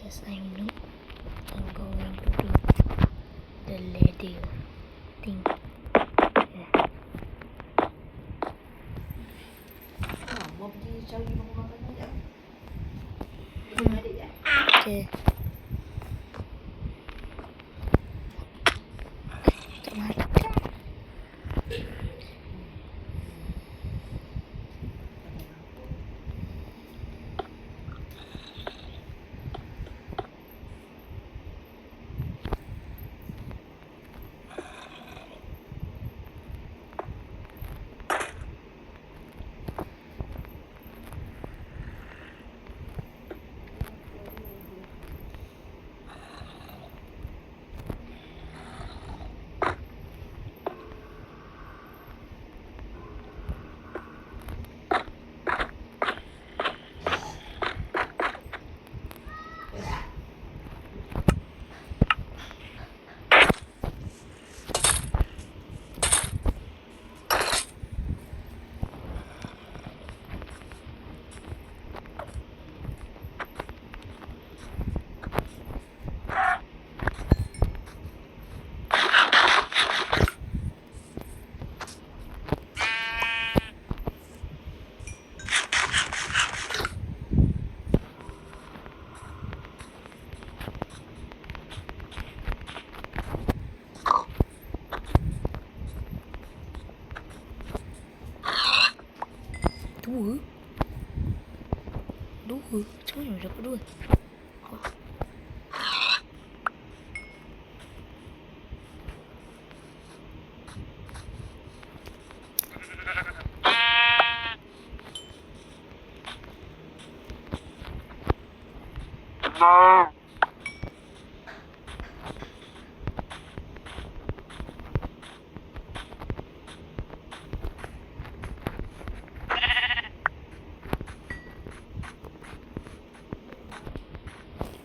Yes, I know. I'm going to do the ladder thing. Yeah. Mau pergi cari makan sekejap. Adik ya? Okay. Tak makan. Dua? Macam mana dapat dua?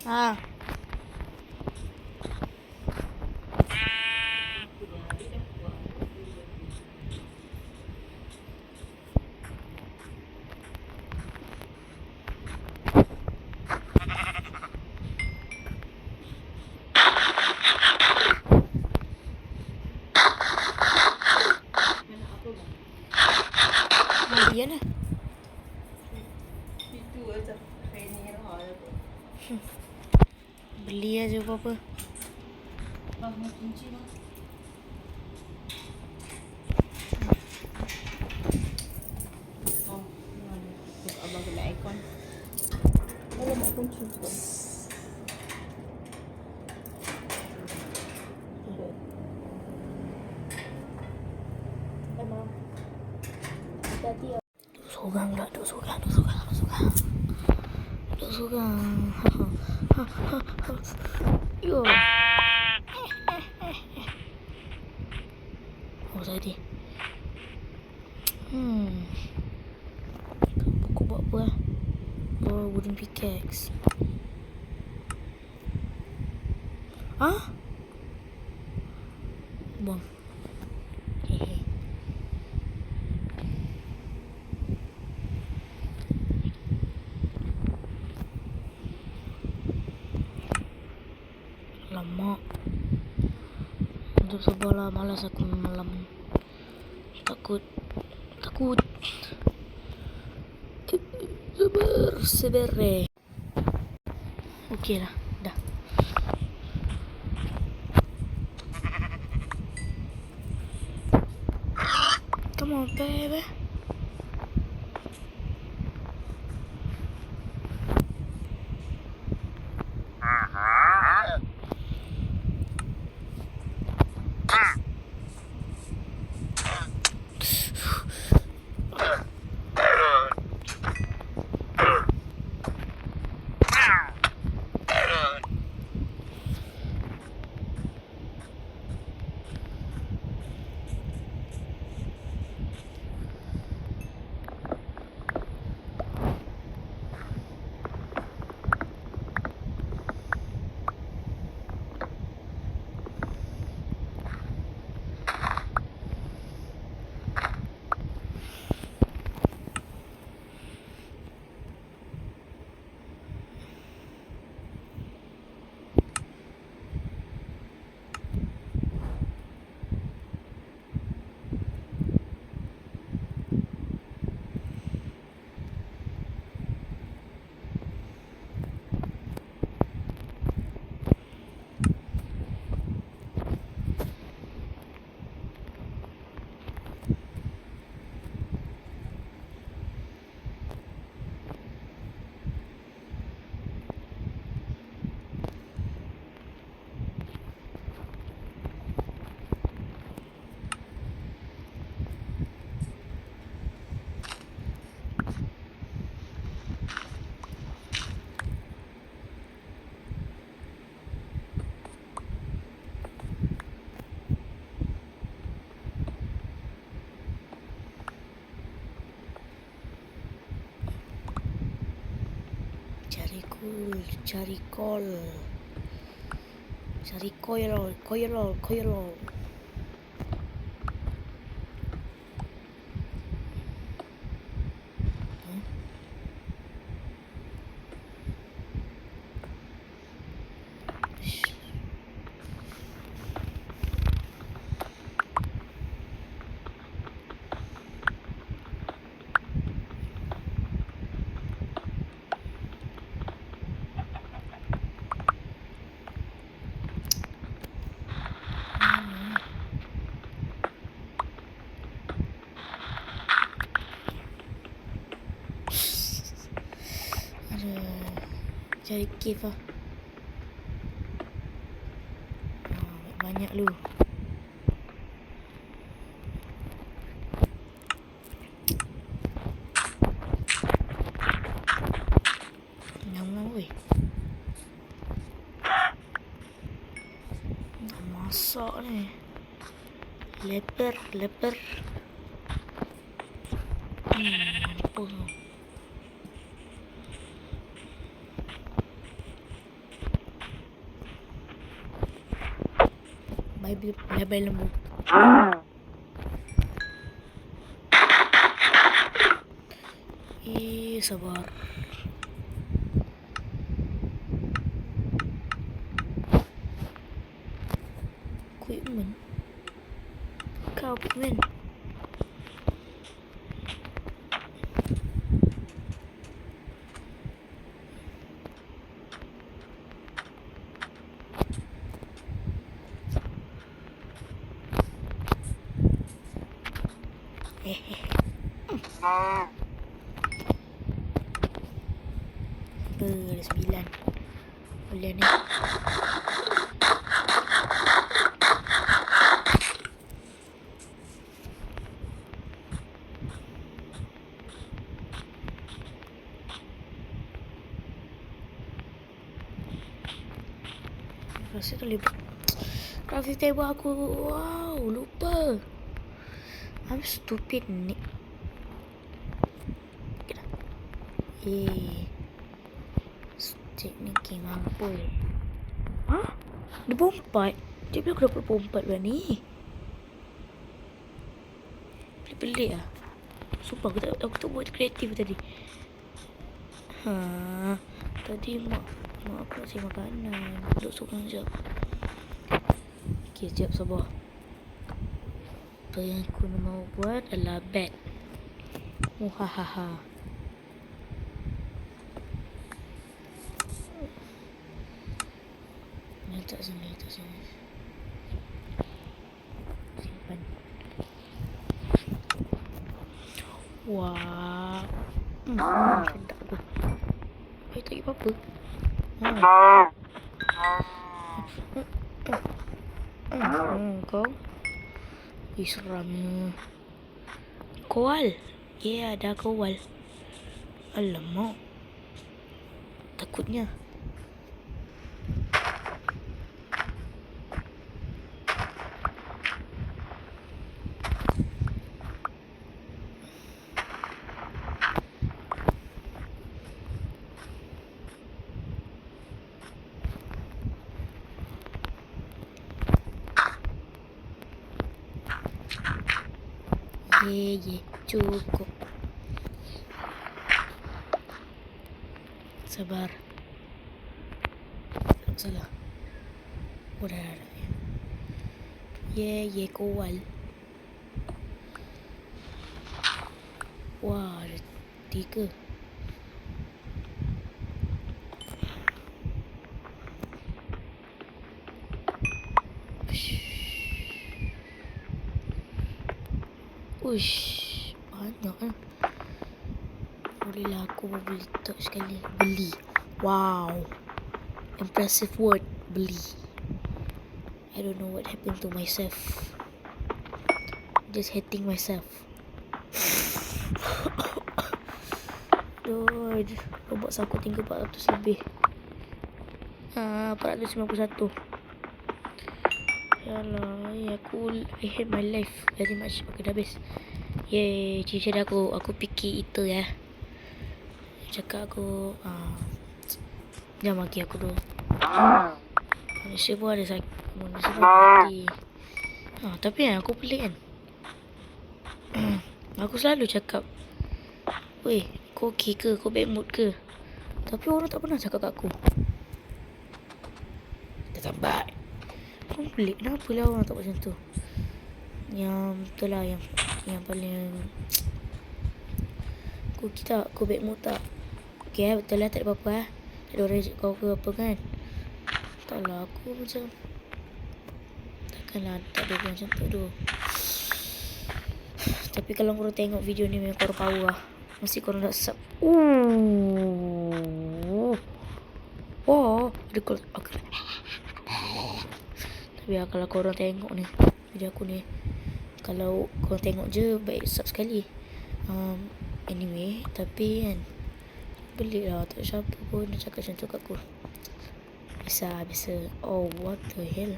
Ah. Iyalah. Itu aja. Ini hal tu. Beli aja apa-apa. Bang mau kunci bang. Oh, mana? Abang kena aircon. Kalau mau kunci tu. Emang. Hati-hati ya. Sorang pula, duk sorang. Yo. Oh tadi. Buku buat apa? Oh, wooden pickaxe. Hah? Buang. Hehe. Lama. Untuk sebelah malas aku malam. Takut. Sabar. Okey lah. Dah. Come on, baby. Cari kol. Cari koil. Cari cave lah. Banyak lu. Ngam weh. Nak masak ni. Leper. Mampus tu. Bye lembu. Sabar. Equipment. Kau equipment. Ada 9. Boleh ni. Rasa tu lebih. Crafting table aku. Wow, lupa. I'm stupid ni. Teknik mampu. Hah? Dia bompat? Dia aku dapat bompat pula ni. Pelik lah. Sumpah aku tak buat kreatif tadi. Tadi mak aku nak cari makanan. Duduk sorang sekejap. Okay, sekejap sabar. Apa yang aku mau buat adalah bed. Muhahaha. Letak sini. Simpan. Wah. Sedap tu. Tak kira apa-apa. Kau. Seramnya. Koal. Ya, ada koal. Alamak. Takutnya. Cukup. Sabar. Salah. Udah. Kowal. Wah, ada 3. Uish, banyak kan. Bolehlah aku beli tak sekali. Beli. Wow. Impressive word. Beli. I don't know what happened to myself. Just hating myself. Aduh, robot aku tinggal 400 lebih. 491. Yalah, I hate my life very much. Okay, dah habis. Ciri-ciri aku fikir itu ya. Cakap aku Jangan maki aku dulu. Manusia pun ada sakit. Manusia pun mati. Tapi aku pelik kan. Aku selalu cakap, weh, kau okey ke? Kau bad mood ke? Tapi orang tak pernah cakap kat aku. Dia tambat. Kau pelik. Kenapa lah orang tak buat macam tu? Yang betul lah. Yang paling kau kita, kau bad mood tak? Okay betul lah, tak ada apa-apa tak ada orang reject kau ke apa kan. Tak lah, aku macam takkanlah tak ada macam tu tu. Tapi kalau korang tengok video ni memang korang power lah. Mesti korang nak sub. Ada korang. Okay. Tapi kalau korang tengok ni video aku ni, kalau korang tengok je baik sub sekali. Anyway, tapi kan pelik lah, tak siapa pun dia cakap macam tu kat aku. Biasa. Oh, what the hell.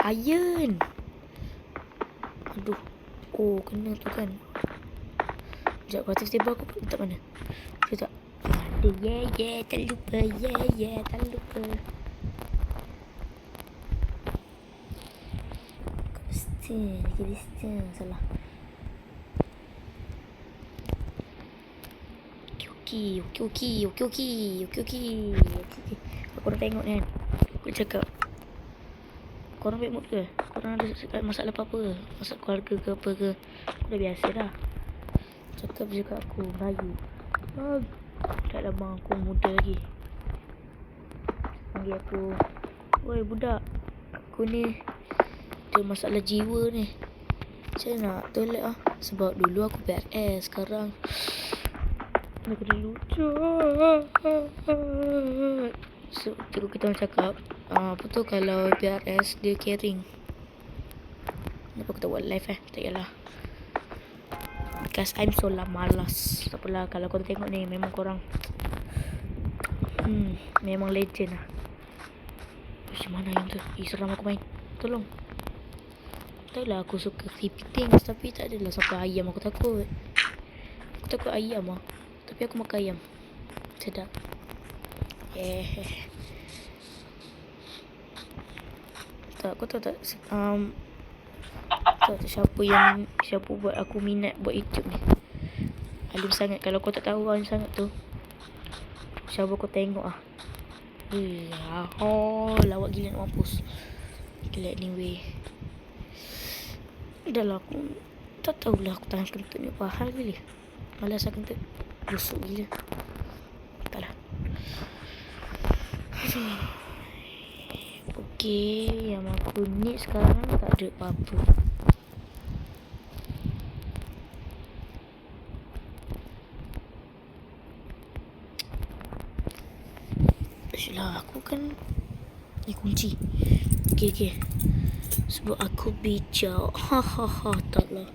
Iron. Aduh. Oh, kena tu kan. Sekejap, kreatif table aku letak mana? Sekejap. Ada, tak lupa. Tak lupa. Kristen, salah. Okey. Korang tengok ni kan. Aku cakap, korang bad mood ke? Korang ada masalah apa-apa? Masalah keluarga ke apa ke? Dah biasa dah. Cakap je kat aku, Melayu. Tak ada bang, aku muda lagi. Panggil aku, woi budak, aku ni ada masalah jiwa ni. Saya nak tolak lah. Sebab dulu aku PRS, sekarang aku dah lucu. So, kita orang cakap, apa tu kalau PRS dia caring. Kenapa aku tak buat live tak payahlah. Because I'm so malas. Tak apalah, kalau korang tengok ni memang korang memang legend lah. Macam mana yang tu? Seram aku main. Tolong. Tahu lah aku suka creepy things, tapi tak adalah sampai ayam aku takut. Aku takut ayam lah. Tapi aku makan ayam. Sedap. Tak, aku tahu tak siapa buat aku minat buat YouTube ni. Alim sangat. Kalau kau tak tahu Alim sangat tu, siapa kau tengok lah. Lawak gila nak mampus. Gila anyway. Dah lah, aku tak tahulah aku tahan kentut ni apa hal gila. Malas lah kentut. Busuk gila. Taklah. Okey, yang aku ni sekarang tak ada apa-apa. Asyiklah, aku kan ni kunci. Okey. Sebab aku bijak. Taklah.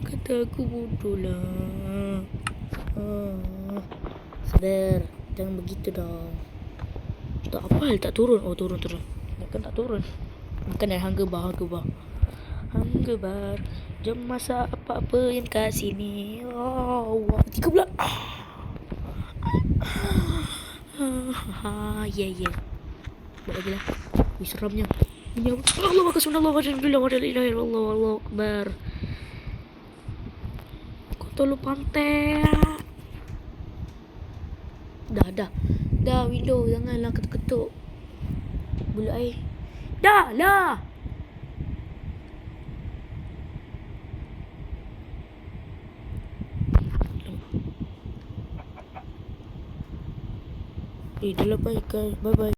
Kata aku bodoh lah. Sabar. Jangan begitu dong. Tak apa hal tak turun. Oh turun. Kan tak turun. Makan dah Hunger bar. Jom masak apa-apa yang kat sini. 3 pula. Ya. Buat lagi lah. Seramnya. Ini Allah Akbar. Kau tolong pantai. Dah window, janganlah ketuk-ketuk. Bulat air. Dah lah. Dah lah, bye bye.